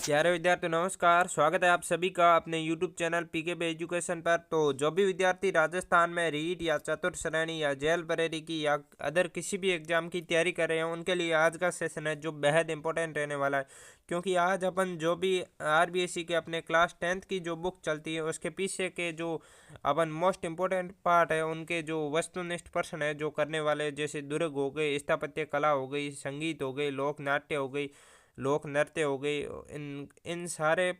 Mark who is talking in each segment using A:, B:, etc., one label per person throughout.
A: प्यारे विद्यार्थी नमस्कार। स्वागत है आप सभी का अपने YouTube चैनल पीकेबी एजुकेशन पर। तो जो भी विद्यार्थी राजस्थान में रीट या चतुर्थ श्रेणी या जेएल बरेली की या अदर किसी भी एग्जाम की तैयारी कर रहे हैं उनके लिए आज का सेशन है जो बेहद इंपॉर्टेंट रहने वाला है। क्योंकि आज अपन जो भी आरबीएससी के अपने क्लास 10th की जो बुक चलती है उसके पीछे के जो अपन मोस्ट इम्पोर्टेंट पार्ट है उनके जो वस्तुनिष्ठ प्रश्न है जो करने वाले, जैसे दुर्ग हो गई, स्थापत्य कला हो गई, संगीत हो गई, लोक नाट्य हो गई, लोक नृत्य हो गई। इन इन सारे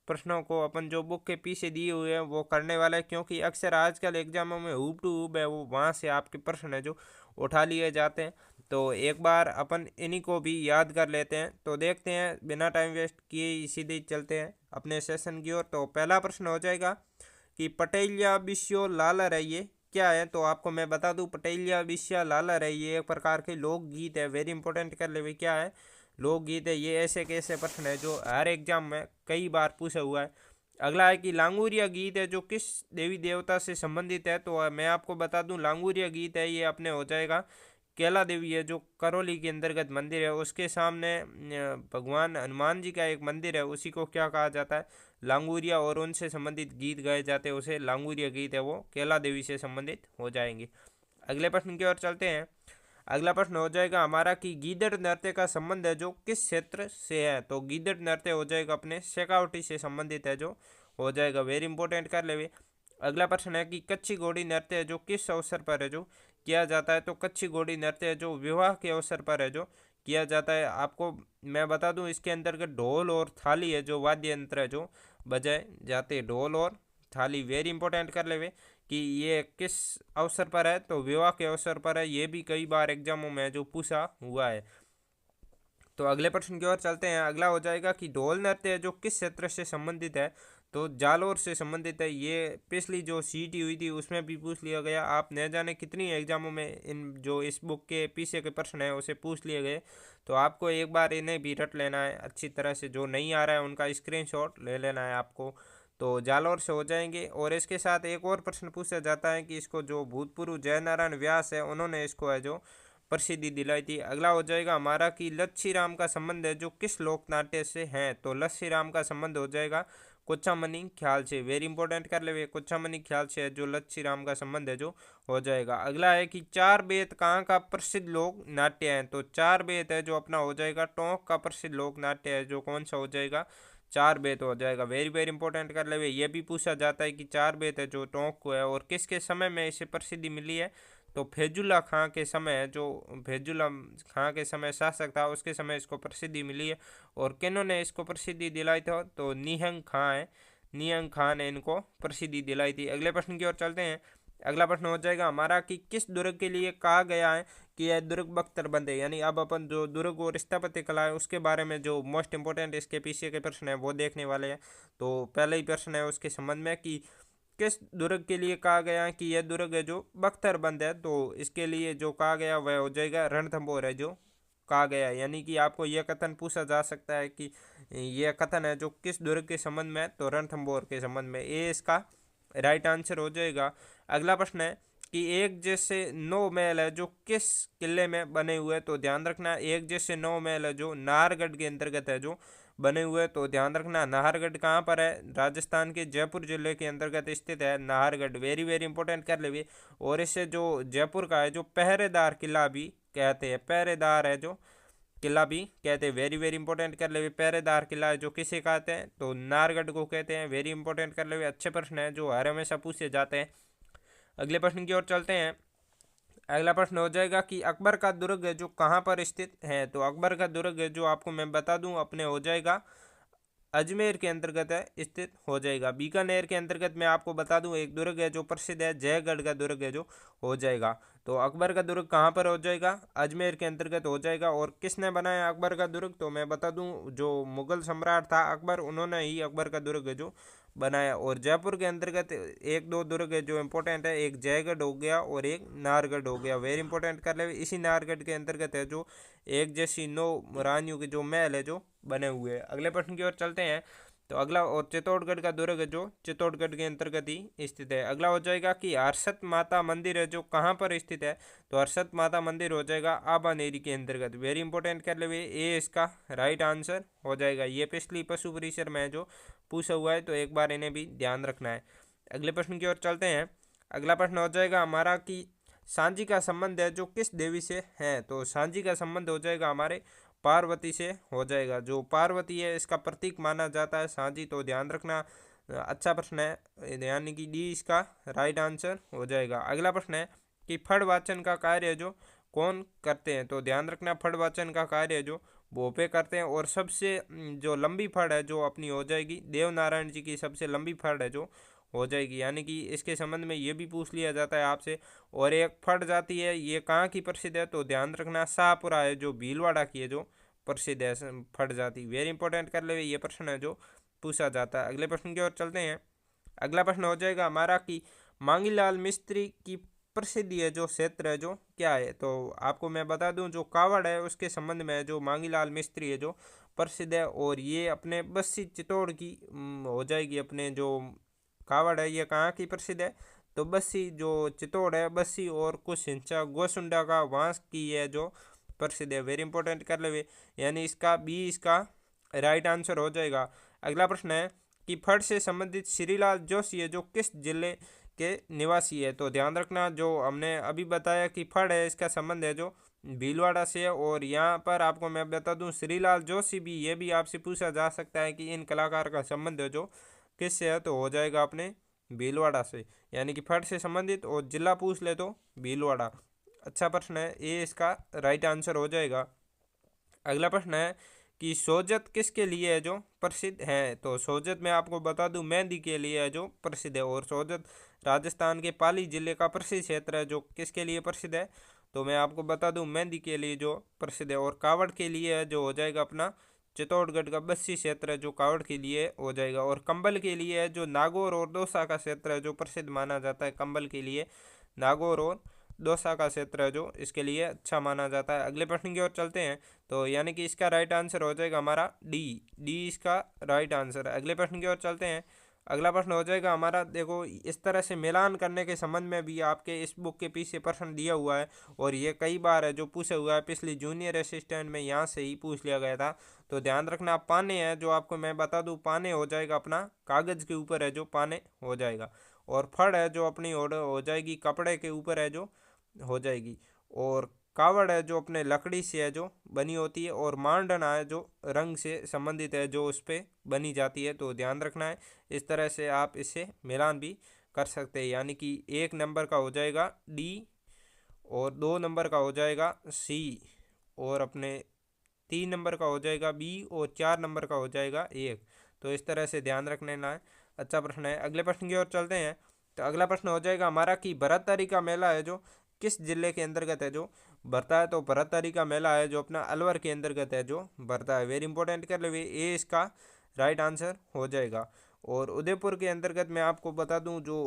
A: प्रश्नों को अपन जो बुक के पीछे दिए हुए हैं वो करने वाला है। क्योंकि अक्सर आजकल एग्जामों में हुब टू हुब है वो वहाँ से आपके प्रश्न है जो उठा लिए जाते हैं। तो एक बार अपन इन्हीं को भी याद कर लेते हैं। तो देखते हैं बिना टाइम वेस्ट किए सीधे चलते हैं अपने सेशन की ओर। तो पहला प्रश्न हो जाएगा कि पटेलिया बिस्यो लाला ये क्या है। तो आपको मैं बता दूं, पटेलिया बिस्या लाला ये एक प्रकार के लोकगीत है। वेरी इंपॉर्टेंट कर ले, क्या है? लोकगीत है। ये ऐसे कैसे प्रश्न है जो हर एग्जाम में कई बार पूछा हुआ है। अगला है कि लांगुरिया गीत है जो किस देवी देवता से संबंधित है। तो मैं आपको बता दूं, लांगुरिया गीत है ये अपने हो जाएगा कैला देवी है जो करौली के अंतर्गत मंदिर है, उसके सामने भगवान हनुमान जी का एक मंदिर है, उसी को क्या कहा जाता है? लांगुरिया। और उनसे संबंधित गीत गाए जाते हैं उसे लांगुरिया गीत है, वो कैला देवी से संबंधित हो जाएंगे। अगले प्रश्न की ओर चलते हैं। अगला प्रश्न हो जाएगा हमारा कि गीदड़ नृत्य का संबंध है जो किस क्षेत्र से है। तो गीदड़ नृत्य हो जाएगा अपने शेखावटी से संबंधित है जो हो जाएगा। वेरी इंपॉर्टेंट कर ले। अगला प्रश्न है कि कच्ची घोड़ी नृत्य है जो किस अवसर पर है जो किया जाता है। तो कच्ची घोड़ी नृत्य है जो विवाह के अवसर पर है जो किया जाता है। आपको मैं बता दूं इसके अंतर्गत ढोल और थाली है जो वाद्य यंत्र है जो बजाए जाते हैं, ढोल और थाली। वेरी इंपॉर्टेंट कर ले कि ये किस अवसर पर है। तो विवाह के अवसर पर है। ये भी कई बार एग्जामों में जो पूछा हुआ है। तो अगले प्रश्न की ओर चलते हैं। अगला हो जाएगा कि ढोल नृत्य है जो किस क्षेत्र से संबंधित है। तो जालोर से संबंधित है। ये पिछली जो सीटी हुई थी उसमें भी पूछ लिया गया। आप न जाने कितनी एग्जामों में इन जो इस बुक के पीछे के प्रश्न है उसे पूछ लिए गए। तो आपको एक बार इन्हें भी रट लेना है अच्छी तरह से। जो नहीं आ रहा है उनका स्क्रीनशॉट ले लेना है आपको। तो जालौर से हो जाएंगे। और इसके साथ एक और प्रश्न पूछा जाता है कि इसको जो भूतपूर्व जयनारायण व्यास है उन्होंने इसको है जो प्रसिद्धि दिलाई थी। अगला हो जाएगा हमारा कि लच्छी राम का संबंध है जो किस लोक नाट्य से है। तो लच्छी राम का संबंध हो जाएगा कुचामनी ख्याल से। वेरी इंपॉर्टेंट कर ले, कुचामनी ख्याल से है जो लच्छी राम का संबंध है जो हो जाएगा। अगला है कि चार बेत कहाँ का प्रसिद्ध लोक नाट्य है। तो चार बेत है जो अपना हो जाएगा टोंक का प्रसिद्ध लोक नाट्य है जो कौन सा हो जाएगा? चार बेत हो जाएगा। वेरी वेरी इंपॉर्टेंट कर ले। ये भी पूछा जाता है कि चार बेत है जो टोंक को है और किसके समय में इसे प्रसिद्धि मिली है। तो फैजुल्ला खां के समय, जो फैजुल्ला खां के समय शासक था उसके समय इसको प्रसिद्धि मिली है। और किन्होंने इसको प्रसिद्धि दिलाई था? तो निहंग खां है, निहंग खां ने इनको प्रसिद्धि दिलाई थी। अगले प्रश्न की ओर चलते हैं। अगला प्रश्न हो जाएगा हमारा कि किस दुर्ग के लिए कहा गया है कि यह दुर्ग बख्तर है। यानी अब अपन जो दुर्ग और स्थापत्य कला है उसके बारे में जो मोस्ट इंपॉर्टेंट इसके पीछे के प्रश्न है वो देखने वाले हैं। तो पहले ही प्रश्न है उसके संबंध में कि किस दुर्ग के लिए कहा गया है कि यह दुर्ग है जो बख्तरबंद है। तो इसके लिए जो कहा गया वह हो जाएगा रणथंभौर है जो कहा गया है। यानी कि आपको यह कथन पूछा जा सकता है कि यह कथन है जो किस दुर्ग के संबंध में है। तो रणथंभौर के संबंध में, ये इसका राइट आंसर हो जाएगा। अगला प्रश्न है कि एक जैसे 9 महल है जो किस किले में बने हुए। तो ध्यान रखना, एक जैसे 9 महल है जो नाहरगढ़ के अंतर्गत है जो बने हुए। तो ध्यान रखना नाहरगढ़ कहाँ पर है? राजस्थान के जयपुर जिले के अंतर्गत स्थित है नाहरगढ़। वेरी वेरी इंपॉर्टेंट कर ले। और इसे जो जयपुर का है जो पहरेदार किला भी कहते हैं, पहरेदार है जो किला भी कहते हैं। वेरी वेरी इंपॉर्टेंट कर ले। पहरेदार किला है जो किसे कहते हैं? तो नाहरगढ़ को कहते हैं। वेरी इंपॉर्टेंट कर ले। अच्छे प्रश्न है जो हर हमेशा पूछे जाते हैं। अगले प्रश्न की ओर चलते हैं। अगला प्रश्न हो जाएगा कि अकबर का दुर्ग जो कहाँ पर स्थित है। तो अकबर का दुर्ग जो आपको मैं बता दूं अपने हो जाएगा अजमेर के अंतर्गत है स्थित हो जाएगा। बीकानेर के अंतर्गत मैं आपको बता दूं एक दुर्ग है जो प्रसिद्ध है, जयगढ़ का दुर्ग है जो हो जाएगा। तो अकबर का दुर्ग कहाँ पर हो जाएगा? अजमेर के अंतर्गत हो जाएगा। और किसने बनाया अकबर का दुर्ग? तो मैं बता दूं जो मुगल सम्राट था अकबर, उन्होंने ही अकबर का दुर्ग जो बनाया। और जयपुर के अंतर्गत एक दो दुर्ग है जो इम्पोर्टेंट है, एक जयगढ़ हो गया और एक नाहरगढ़ हो गया। वेरी इंपॉर्टेंट कर ले। इसी नाहरगढ़ के अंतर्गत है जो एक जैसी 9 रानियों के जो महल है जो बने हुए हैं। अगले प्रश्न की ओर चलते हैं। तो अगला, और चित्तौड़गढ़ का दुर्ग है जो चित्तौड़गढ़ के अंतर्गत ही स्थित है। अगला हो जाएगा कि हर्षद माता मंदिर है जो कहाँ पर स्थित है, तो हर्षद माता मंदिर हो जाएगा आबानेरी के अंतर्गत। वेरी इंपॉर्टेंट कर ले, ए इसका राइट आंसर हो जाएगा। ये पिछली पशु परिसर में जो पूछा हुआ है, तो एक बार इन्हें भी ध्यान रखना है। अगले प्रश्न की ओर चलते हैं। अगला प्रश्न हो जाएगा हमारा कि सांझी का संबंध है जो किस देवी से है, तो सांझी का संबंध हो जाएगा हमारे पार्वती से हो जाएगा। जो पार्वती है इसका प्रतीक माना जाता है सांझी, तो ध्यान रखना। अच्छा प्रश्न है, यानी कि डी इसका राइट आंसर हो जाएगा। अगला प्रश्न है कि फड़ वाचन का कार्य जो कौन करते हैं, तो ध्यान रखना फड़ वाचन का कार्य जो भोपे करते हैं। और सबसे जो लंबी फड़ है जो अपनी हो जाएगी देवनारायण जी की सबसे लंबी फड़ है जो हो जाएगी, यानी कि इसके संबंध में ये भी पूछ लिया जाता है आपसे। और एक फट जाती है, ये कहाँ की प्रसिद्ध है, तो ध्यान रखना शाहपुरा है जो भीलवाड़ा की है जो प्रसिद्ध है फट जाती। वेरी इंपॉर्टेंट कर ले, ये प्रश्न है जो पूछा जाता है। अगले प्रश्न की ओर चलते हैं। अगला प्रश्न हो जाएगा हमारा कि मांगीलाल मिस्त्री की प्रसिद्धि है जो क्षेत्र है जो क्या है, तो आपको मैं बता दूं जो कावड़ है उसके संबंध में जो मांगीलाल मिस्त्री है जो प्रसिद्ध है। और ये अपने बस्सी चित्तौड़ की हो जाएगी। अपने जो कावड़ है ये कहाँ की प्रसिद्ध है, तो बस्सी जो चित्तौड़ है, बस्सी और कुछ हिंसा गोसुंडा का वांस की है जो प्रसिद्ध है। वेरी इंपॉर्टेंट कर ले, यानी इसका बी इसका राइट आंसर हो जाएगा। अगला प्रश्न है कि फड़ से संबंधित श्रीलाल जोशी है जो किस जिले के निवासी है, तो ध्यान रखना जो हमने अभी बताया कि फड़ है इसका संबंध है जो भीलवाड़ा से है। और यहाँ पर आपको मैं बता दूं श्रीलाल जोशी भी, ये भी आपसे पूछा जा सकता है कि इन कलाकार का संबंध है जो किससे है, तो हो जाएगा अपने भीलवाड़ा से, यानी कि फड़ से संबंधित और जिला पूछ ले तो भीलवाड़ा। अच्छा प्रश्न है, ये इसका राइट आंसर हो जाएगा। अगला प्रश्न है कि सोजत किसके लिए है जो प्रसिद्ध है, तो सोजत मैं आपको बता दूं मेहंदी के लिए है जो प्रसिद्ध है। और सोजत राजस्थान के पाली जिले का प्रसिद्ध क्षेत्र है जो किसके लिए प्रसिद्ध है, तो मैं आपको बता दूं मेहंदी के लिए जो प्रसिद्ध है। और कावड़ के लिए है जो हो जाएगा अपना चित्तौड़गढ़ का बस्सी क्षेत्र है जो कावड़ के लिए हो जाएगा। और कंबल के लिए है जो नागौर और दौसा का क्षेत्र है जो प्रसिद्ध माना जाता है। कंबल के लिए नागौर और दौसा का क्षेत्र है जो इसके लिए अच्छा माना जाता है। अगले प्रश्न की ओर चलते हैं। तो यानी कि इसका राइट आंसर हो जाएगा हमारा डी, डी इसका राइट आंसर है। अगले प्रश्न की ओर चलते हैं। अगला प्रश्न हो जाएगा हमारा, देखो इस तरह से मिलान करने के संबंध में भी आपके इस बुक के पीछे प्रश्न दिया हुआ है। और ये कई बार है जो पूछा हुआ है, पिछली जूनियर असिस्टेंट में यहाँ से ही पूछ लिया गया था। तो ध्यान रखना पाने है जो आपको मैं बता दूं, पाने हो जाएगा अपना कागज़ के ऊपर है जो पाने हो जाएगा। और फड़ है जो अपनी हो जाएगी कपड़े के ऊपर है जो हो जाएगी। और कावड़ है जो अपने लकड़ी से है जो बनी होती है। और मांडना है जो रंग से संबंधित है जो उस पर बनी जाती है। तो ध्यान रखना है, इस तरह से आप इसे मिलान भी कर सकते हैं। यानी कि 1 नंबर का हो जाएगा डी, और 2 नंबर का हो जाएगा सी, और अपने 3 नंबर का हो जाएगा बी, और 4 नंबर का हो जाएगा 1। तो इस तरह से ध्यान रखने ना है। अच्छा प्रश्न है। अगले प्रश्न की ओर चलते हैं। तो अगला प्रश्न हो जाएगा हमारा कि भरतहरि का मेला है जो किस जिले के अंतर्गत है जो भरता है, तो भरतहरि का मेला है जो अपना अलवर के अंतर्गत है जो भरता है। वेरी इंपॉर्टेंट कर ले, ए इसका राइट आंसर हो जाएगा। और उदयपुर के अंतर्गत मैं आपको बता दूं जो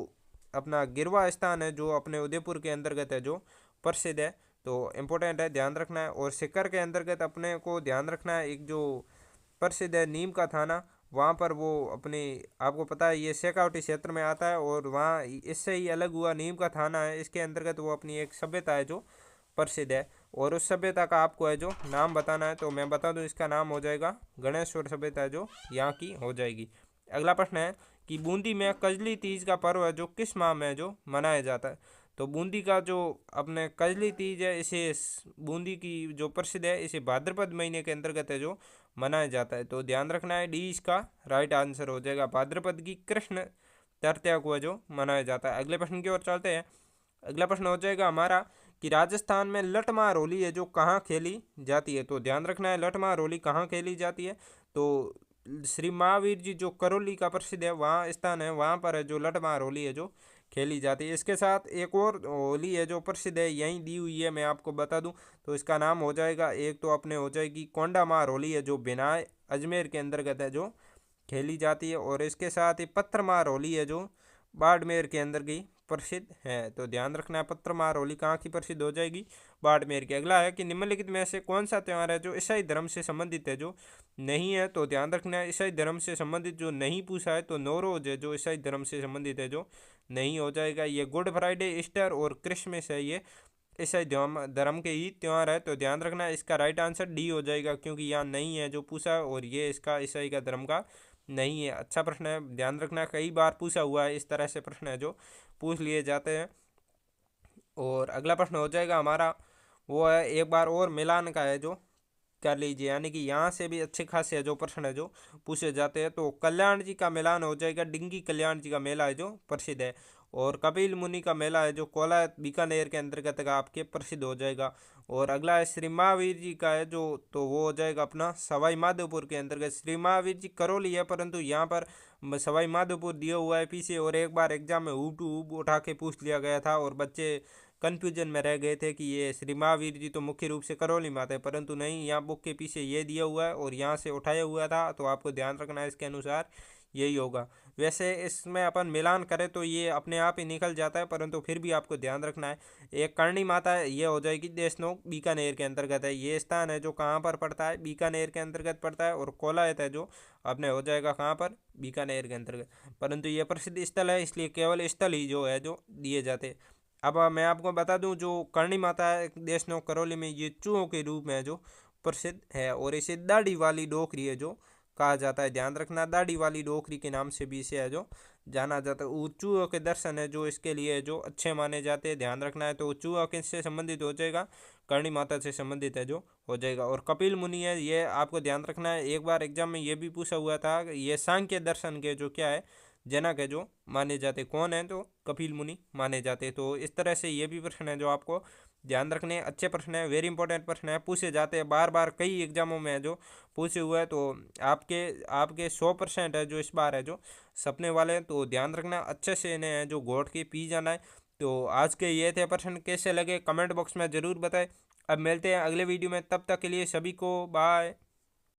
A: अपना गिरवा स्थान है जो अपने उदयपुर के अंतर्गत है जो प्रसिद्ध है, तो इम्पोर्टेंट है, ध्यान रखना है। और सिक्कर के अंतर्गत अपने को ध्यान रखना है एक जो प्रसिद्ध है नीम का थाना, वहाँ पर वो अपनी आपको पता है ये शेखावटी क्षेत्र में आता है। और वहाँ इससे ही अलग हुआ नीम का थाना है, इसके अंतर्गत वो अपनी एक सभ्यता है जो प्रसिद्ध है। और उस सभ्यता का आपको है जो नाम बताना है, तो मैं बता दूं इसका नाम हो जाएगा गणेश्वर सभ्यता जो यहाँ की हो जाएगी। अगला प्रश्न है कि बूंदी में कजली तीज का पर्व है जो किस माह में जो मनाया जाता है, तो बूंदी का जो अपने कजली तीज है इसे बूंदी की जो प्रसिद्ध है इसे भाद्रपद महीने के अंतर्गत है जो मनाया जाता है। तो ध्यान रखना है, डी इसका राइट आंसर हो जाएगा। भाद्रपद की कृष्ण तृतीया को है जो मनाया जाता है। अगले प्रश्न की ओर चलते हैं। अगला प्रश्न हो जाएगा हमारा कि राजस्थान में लठमार होली है जो कहाँ खेली जाती है, तो ध्यान रखना है लठमार होली कहाँ खेली जाती है, तो श्री महावीर जी जो करौली का प्रसिद्ध है वहाँ स्थान है, वहाँ पर है जो लठमार होली है जो खेली जाती है। इसके साथ एक और होली है जो प्रसिद्ध है यहीं दी हुई है, मैं आपको बता दूं, तो इसका नाम हो जाएगा, एक तो अपने हो जाएगी कोंडामार होली है जो बिनाय अजमेर के अंतर्गत है जो खेली जाती है। और इसके साथ ही पत्थरमार होली है जो बाड़मेर के अंदर की प्रसिद्ध है। तो ध्यान रखना है पत्थरमार होली कहाँ की प्रसिद्ध हो जाएगी, बाड़मेर की। अगला है कि निम्नलिखित में से कौन सा त्यौहार है जो ईसाई धर्म से संबंधित है जो नहीं है तो ध्यान रखना है ईसाई धर्म से संबंधित जो नहीं पूछा है तो नौरोज है जो ईसाई धर्म से संबंधित है जो नहीं हो जाएगा। ये गुड फ्राइडे, ईस्टर और क्रिसमस है, ये ईसाई धर्म के ही त्यौहार है, तो ध्यान रखना इसका राइट आंसर डी हो जाएगा क्योंकि यहाँ नहीं है जो पूछा है और ये इसका ईसाई का धर्म का नहीं है। अच्छा प्रश्न है, ध्यान रखना कई बार पूछा हुआ है, इस तरह से प्रश्न है जो पूछ लिए जाते हैं। और अगला प्रश्न हो जाएगा हमारा, वो है एक बार और मिलान का है जो कर लीजिए, यानी कि यहाँ से भी अच्छे खासे जो प्रश्न है जो पूछे जाते हैं। तो कल्याण जी का मिलान हो जाएगा, डिंगी कल्याण जी का मेला है जो प्रसिद्ध है। और कपिल मुनि का मेला है जो कोला बीकानेर के अंतर्गत का आपके प्रसिद्ध हो जाएगा। और अगला है श्री महावीर जी का है जो, तो वो हो जाएगा अपना सवाई माधोपुर के अंतर्गत। श्री महावीर जी करौली है परंतु यहाँ पर सवाई माधोपुर दिया हुआ है पीछे, और एक बार एग्जाम में ऊब टू ऊब उठा के पूछ लिया गया था और बच्चे कन्फ्यूजन में रह गए थे कि ये श्री महावीर जी तो मुख्य रूप से करौली में आते हैं, परंतु नहीं, यहाँ बुक के पीछे ये दिया हुआ है और यहाँ से उठाया हुआ था, तो आपको ध्यान रखना है इसके अनुसार यही होगा। वैसे इसमें अपन मिलान करें तो ये अपने आप ही निकल जाता है, परंतु फिर भी आपको ध्यान रखना है। एक करणी माता है, ये हो जाएगी देशनोक बीकानेर के अंतर्गत है, ये स्थान है जो कहाँ पर पड़ता है, बीकानेर के अंतर्गत पड़ता है। और कोलायत है जो अपने हो जाएगा कहाँ पर, बीकानेर के अंतर्गत, परंतु ये प्रसिद्ध स्थल है इसलिए केवल स्थल ही जो है जो दिए जाते हैं। अब मैं आपको बता दूं जो करणी माता है देशनोक करौली में, ये चूहों के रूप में जो प्रसिद्ध है और इसे दाढ़ी वाली डोकरी है जो कहा जाता है। ध्यान रखना दाढ़ी वाली डोकरी के नाम से भी इसे है जो जाना जाता है। वो चूहों के दर्शन है जो इसके लिए जो अच्छे माने जाते हैं, ध्यान रखना है। तो चूहा किससे संबंधित हो जाएगा, करणी माता से संबंधित है जो हो जाएगा। और कपिल मुनि है, ये आपको ध्यान रखना है, एक बार एग्जाम में ये भी पूछा हुआ था, ये सांख्य दर्शन के जो क्या है जनक है जो माने जाते, कौन है तो कपिल मुनि माने जाते। तो इस तरह से ये भी प्रश्न है जो आपको ध्यान रखने, अच्छे प्रश्न है, वेरी इंपॉर्टेंट प्रश्न है, पूछे जाते हैं बार बार कई एग्जामों में जो पूछे हुए हैं। तो आपके आपके 100% है जो इस बार है जो सपने वाले हैं, तो ध्यान रखना अच्छे से इन्हें है जो घोट के पी जाना है। तो आज के ये थे प्रश्न, कैसे लगे कमेंट बॉक्स में ज़रूर बताएं। अब मिलते हैं अगले वीडियो में, तब तक के लिए सभी को बाय।